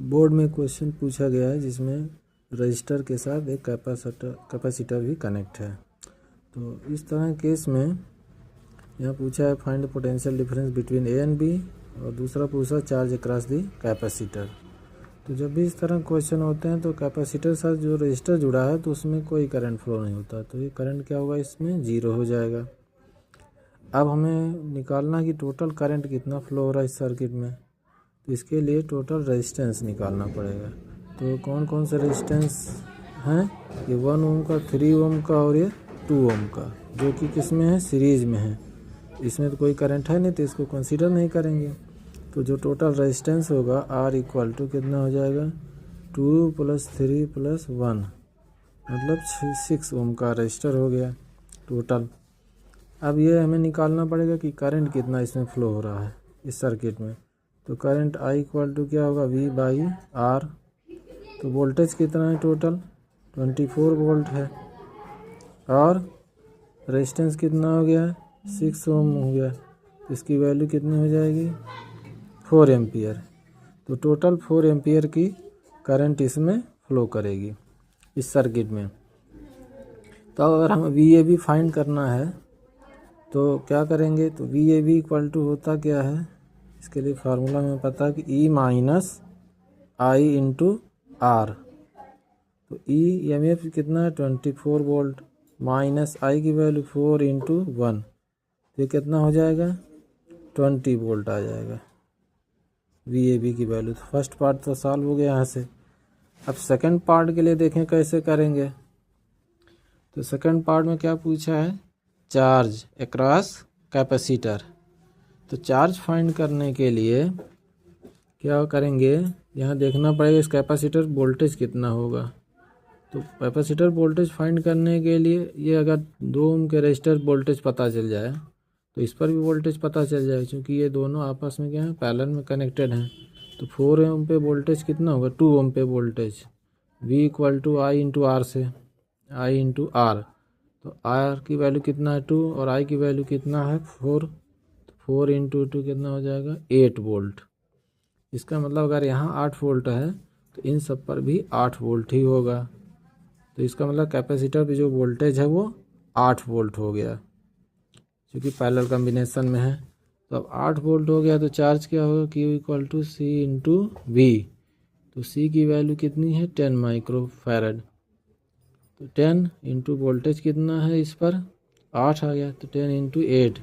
Board में question पूछा गया है जिसमें रजिस्टर के साथ एक कैपेसिटर भी कनेक्ट है। तो इस तरह केस में यहाँ पूछा है find the potential difference between A and B, और दूसरा पूछा चार्ज अक्रॉस दी कैपेसिटर। तो जब भी इस तरह क्वेश्चन होते हैं तो कैपेसिटर साथ जो रजिस्टर जुड़ा है तो उसमें कोई करंट फ्लो नहीं होता, तो ये करंट क्या होगा, इसमें जीरो हो जाएगा। अब हमें निकालना है कि टोटल करंट कितना फ्लो हो रहा है इस सर्किट में, तो इसके लिए टोटल रेजिस्टेंस निकालना पड़ेगा। तो कौन कौन से रेजिस्टेंस हैं, ये 1 ओम का, 3 ओम का और ये 2 ओम का, जो कि किस में है, सीरीज में है। इसमें तो कोई करंट है नहीं तो इसको कंसीडर नहीं करेंगे। तो जो टोटल रेजिस्टेंस होगा आर इक्वल टू कितना हो जाएगा, 2 + 3 + 1, मतलब 6 ओम का रजिस्टर हो गया टोटल। अब ये हमें निकालना पड़ेगा कि करंट कितना इसमें फ्लो हो रहा है इस सर्किट में। तो करंट आई इक्वल टू क्या होगा, V/R। तो वोल्टेज कितना है टोटल, 24 वोल्ट है, और रेजिस्टेंस कितना हो गया, 6 ओम हो गया। इसकी वैल्यू कितनी हो जाएगी, 4 एम्पियर। तो टोटल 4 एम्पियर की करंट इसमें फ्लो करेगी इस सर्किट में। तो अगर हम VAB फाइंड करना है तो क्या करेंगे, तो VAB इक्वल टू होता क्या है, इसके लिए फार्मूला में पता है कि E - I × R। तो EMF कितना है, 24 वोल्ट, माइनस I की वैल्यू 4 × 1, तो ये कितना हो जाएगा, 20 वोल्ट आ जाएगा VAB की वैल्यू। तो फर्स्ट पार्ट तो सॉल्व हो गया यहाँ से। अब सेकंड पार्ट के लिए देखें कैसे करेंगे। तो सेकंड पार्ट में क्या पूछा है, चार्ज अक्रॉस कैपेसिटर। तो चार्ज फाइंड करने के लिए क्या करेंगे, यहाँ देखना पड़ेगा इस कैपेसिटर वोल्टेज कितना होगा। तो कैपेसिटर वोल्टेज फाइंड करने के लिए ये अगर 2 ओम के रजिस्टर वोल्टेज पता चल जाए तो इस पर भी वोल्टेज पता चल जाए, क्योंकि ये दोनों आपस में क्या है, पैरेलल में कनेक्टेड हैं। तो 4 ओम पे वोल्टेज कितना होगा, 2 ओम पे वोल्टेज, V = I × R से, I × R। तो R की वैल्यू कितना है, 2, और I की वैल्यू कितना है, 4। 4 × 2 कितना हो जाएगा, 8 वोल्ट। इसका मतलब अगर यहाँ 8 वोल्ट है तो इन सब पर भी 8 वोल्ट ही होगा। तो इसका मतलब कैपेसिटर पे जो वोल्टेज है वो 8 वोल्ट हो गया, क्योंकि पैरेलल कॉम्बिनेशन में है। तो अब 8 वोल्ट हो गया तो चार्ज क्या होगा, Q = C × V। तो C की वैल्यू कितनी है, 10 माइक्रोफैरड। तो 10 × वोल्टेज कितना है इस पर, 8 आ गया, तो 10 × 8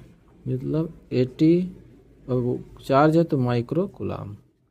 मतलब 80, और वो चार्ज है तो माइक्रो कूलम।